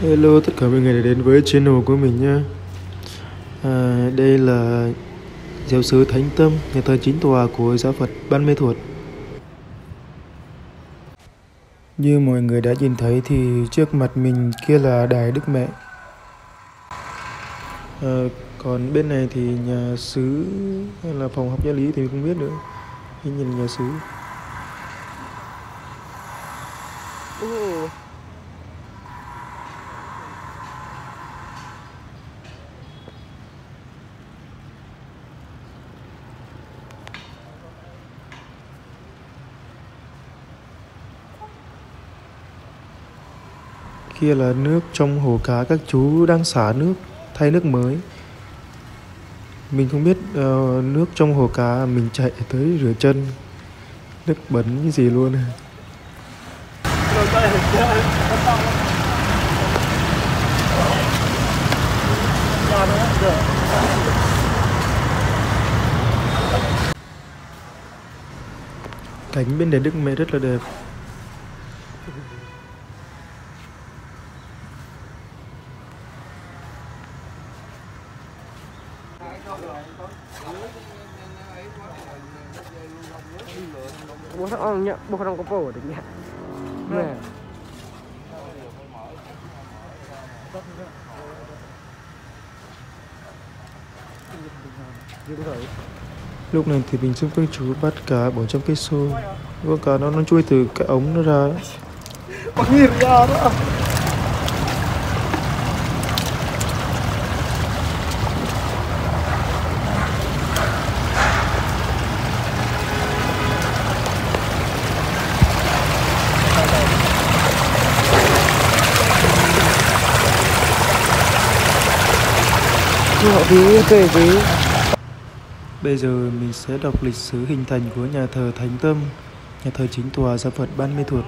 Hello tất cả mọi người đã đến với channel của mình nha. Đây là giáo xứ Thánh Tâm, nhà thờ chính tòa của giáo Phật Ban Mê Thuột. Như mọi người đã nhìn thấy thì trước mặt mình kia là đài Đức Mẹ. Còn bên này thì nhà xứ hay là phòng học giáo lý thì mình không biết nữa. Mình nhìn nhà xứ. Kia là nước trong hồ cá, các chú đang xả nước, thay nước mới. Mình không biết nước trong hồ cá, mình chạy tới rửa chân, nước bẩn như gì luôn. Cảnh bên đền Đức Mẹ rất là đẹp. Bố không có phổ được nhỉ? Nè. Lúc này thì mình giúp các chú bắt cá bỏ trong cái xô. Con cá nó chui từ cái ống nó ra. Bắt nhìn ra đó. Bây giờ mình sẽ đọc lịch sử hình thành của nhà thờ Thánh Tâm, nhà thờ chính tòa giáo Phật Ban Mê Thuột.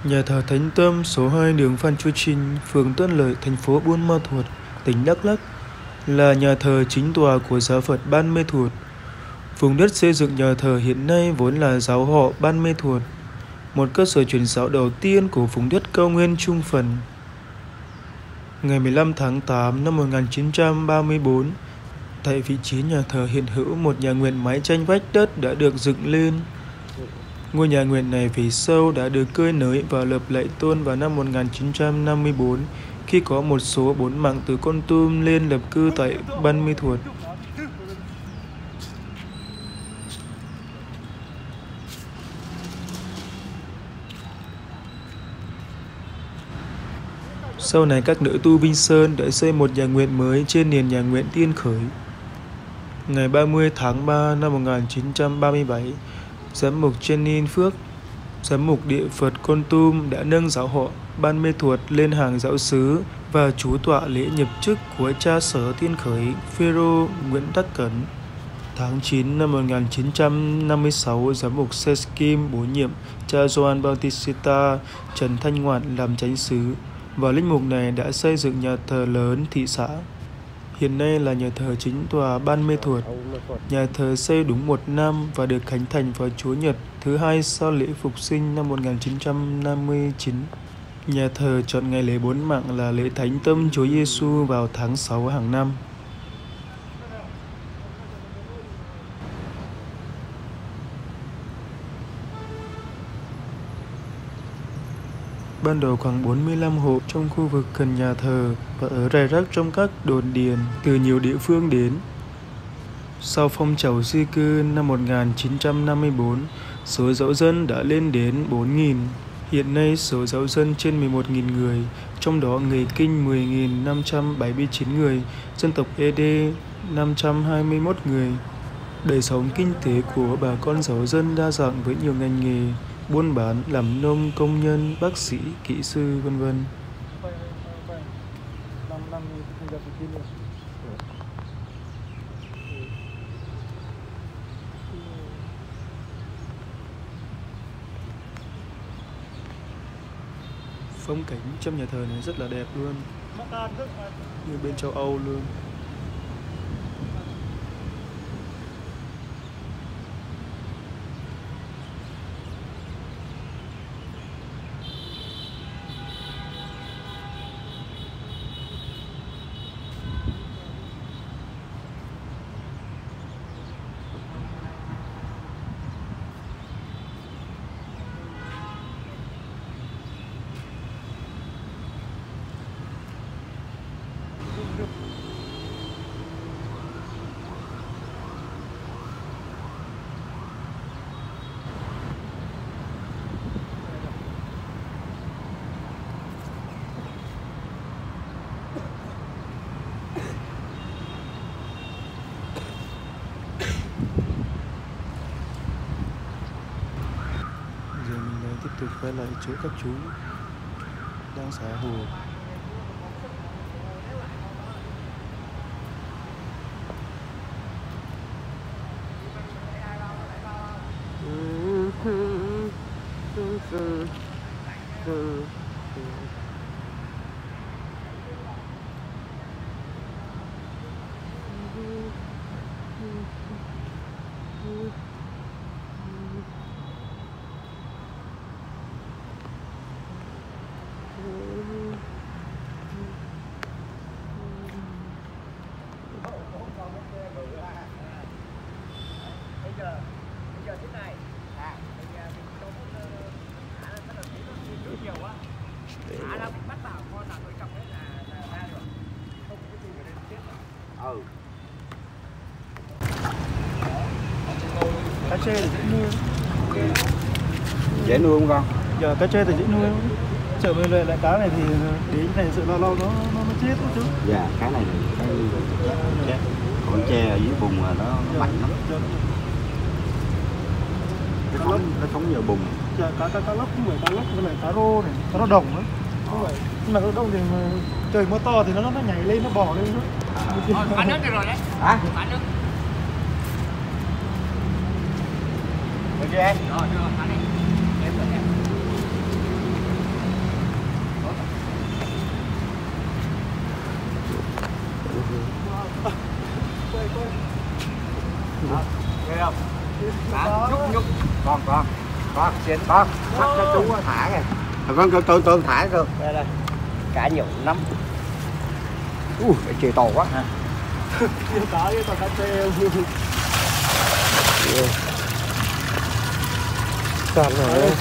Nhà thờ Thánh Tâm số 2 đường Phan Chu Trinh, phường Tân Lợi, thành phố Buôn Ma Thuột, tỉnh Đắk Lắk, là nhà thờ chính tòa của giáo Phật Ban Mê Thuột. Vùng đất xây dựng nhà thờ hiện nay vốn là giáo họ Ban Mê Thuột, một cơ sở truyền giáo đầu tiên của vùng đất cao nguyên Trung Phần. Ngày 15 tháng 8 năm 1934, tại vị trí nhà thờ hiện hữu một nhà nguyện mái tranh vách đất đã được dựng lên. Ngôi nhà nguyện này về sau đã được cơi nới và lập lại tôn vào năm 1954 khi có một số bốn mạng từ Kon Tum lên lập cư tại Ban Mê Thuột. Sau này các nữ tu Vinh Sơn đã xây một nhà nguyện mới trên nền nhà nguyện Tiên Khởi. Ngày 30 tháng 3 năm 1937, Giám mục Chenin Phước, Giám mục Địa Phật Kon Tum đã nâng giáo họ Ban Mê Thuột lên hàng giáo xứ và chủ tọa lễ nhập chức của cha xứ Tiên Khởi Phêrô Nguyễn Đắc Cẩn. Tháng 9 năm 1956, Giám mục Seskim bổ nhiệm cha Gioan Bautista Trần Thanh Ngoạn làm chánh xứ, và linh mục này đã xây dựng nhà thờ lớn thị xã. Hiện nay là nhà thờ chính tòa Ban Mê Thuột. Nhà thờ xây đúng 1 năm và được khánh thành vào Chúa Nhật thứ 2 sau lễ Phục sinh năm 1959. Nhà thờ chọn ngày lễ bốn mạng là lễ Thánh Tâm Chúa Giêsu vào tháng 6 hàng năm. Ban đầu khoảng 45 hộ trong khu vực gần nhà thờ và ở rải rác trong các đồn điền từ nhiều địa phương đến. Sau phong trào di cư năm 1954, số giáo dân đã lên đến 4.000. Hiện nay số giáo dân trên 11.000 người, trong đó người Kinh 10.579 người, dân tộc Ede 521 người. Đời sống kinh tế của bà con giáo dân đa dạng với nhiều ngành nghề: buôn bán, làm nông, công nhân, bác sĩ, kỹ sư, v.v. Phong cảnh trong nhà thờ này rất là đẹp luôn, như bên châu Âu luôn. tục quay lại chỗ các chú đang xả hồ. Cá trê thì dễ nuôi. Dễ nuôi không con? Giờ cá trê thì dễ nuôi. Trở về lại cá này thì đến này sự lâu lâu nó chết chứ. Dạ, cá này cái chết. Còn tre ở dưới bùn là nó mạnh lắm. Nó sống nhờ bùn. Dạ, cá lóc không phải cá lóc, với lại cá rô này, cá rô đồng nữa. Không phải. Nhưng mà cá rô đồng thì trời mưa to thì nó nhảy lên, nó bò lên nữa. Phá nước rồi đấy. Hả? Phá nước. Được chưa em? Rồi, phá đi. Em rồi em. Nghe không? Nhúc. Con, xin con. Bắt cho chú thả kìa. Con tôi thả cơ. Đây. Cá nhiều lắm. Cái chê to quá ha. Cá trê. Cạn rồi đây.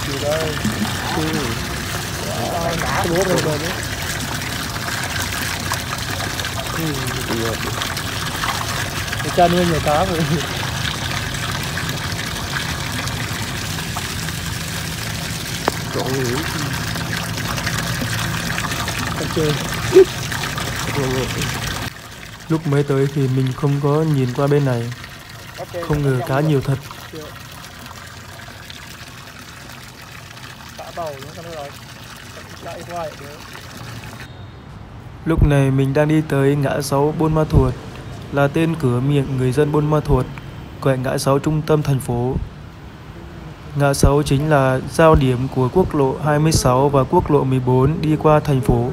Từ đây. Cá bố rồi đấy. Cha nuôi nhiều cá rồi. Cá trê. Lúc mới tới thì mình không có nhìn qua bên này. Không ngờ cá nhiều thật. Lúc này mình đang đi tới ngã 6 Buôn Ma Thuột, là tên cửa miệng người dân Buôn Ma Thuột, gọi ngã 6 trung tâm thành phố. Ngã 6 chính là giao điểm của quốc lộ 26 và quốc lộ 14 đi qua thành phố.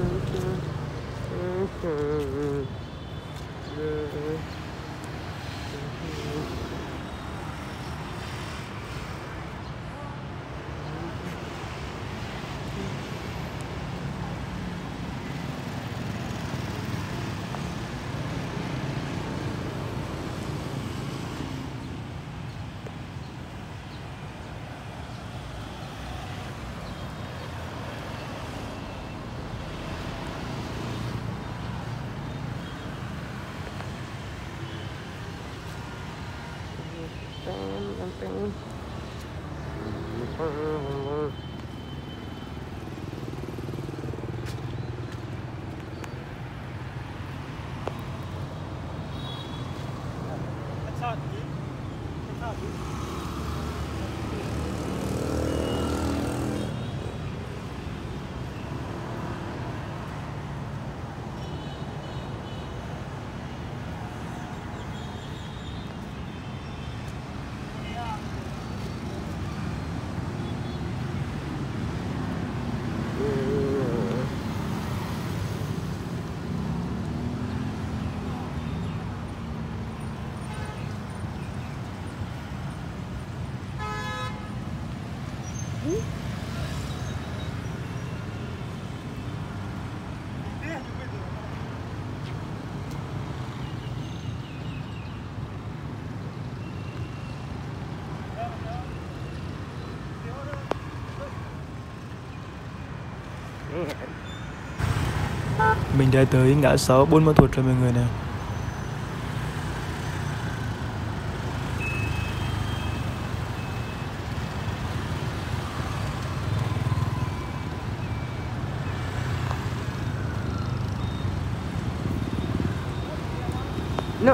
Mình đã tới ngã 6 Buôn Ma Thuột rồi mọi người nè.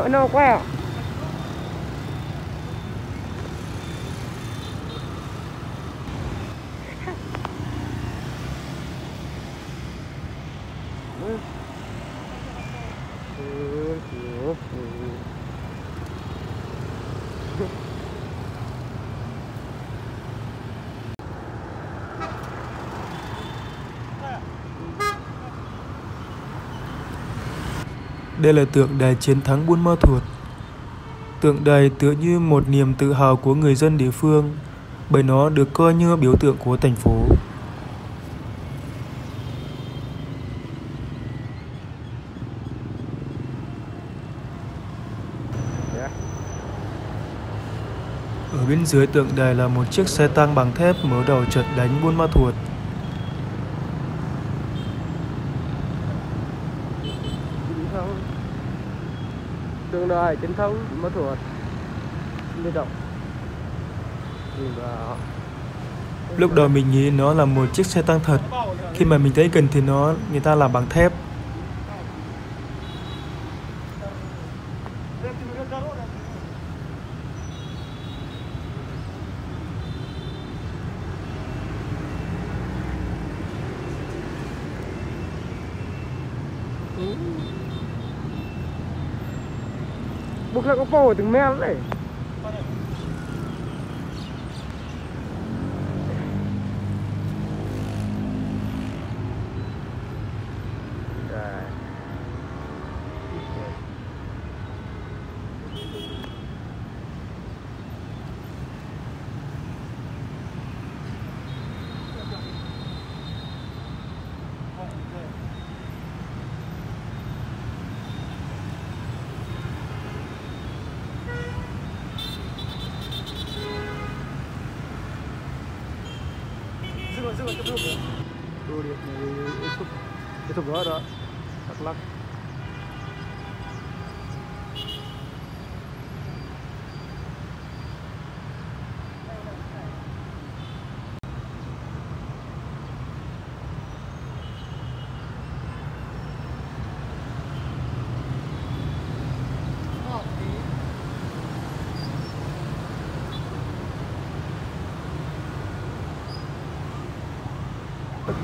No, quá. Đây là tượng đài chiến thắng Buôn Ma Thuột. Tượng đài tựa như một niềm tự hào của người dân địa phương, bởi nó được coi như biểu tượng của thành phố. Ở bên dưới tượng đài là một chiếc xe tăng bằng thép mở đầu trận đánh Buôn Ma Thuột. Tượng đài chiến thắng Buôn Ma Thuột. Lưu động. Lúc đầu mình nghĩ nó là một chiếc xe tăng thật, khi mà mình thấy gần thì người ta làm bằng thép. Buộc lại có phô từng men này. Itu gak ada. Taklak.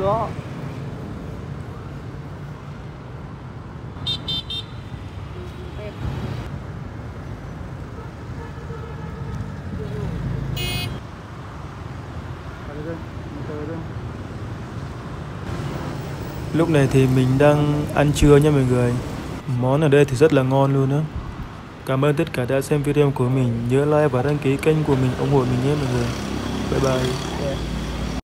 Đó. Lúc này thì mình đang ăn trưa nha mọi người. Món ở đây thì rất là ngon luôn á. Cảm ơn tất cả đã xem video của mình. Nhớ like và đăng ký kênh của mình, ủng hộ mình nhé mọi người. Bye bye.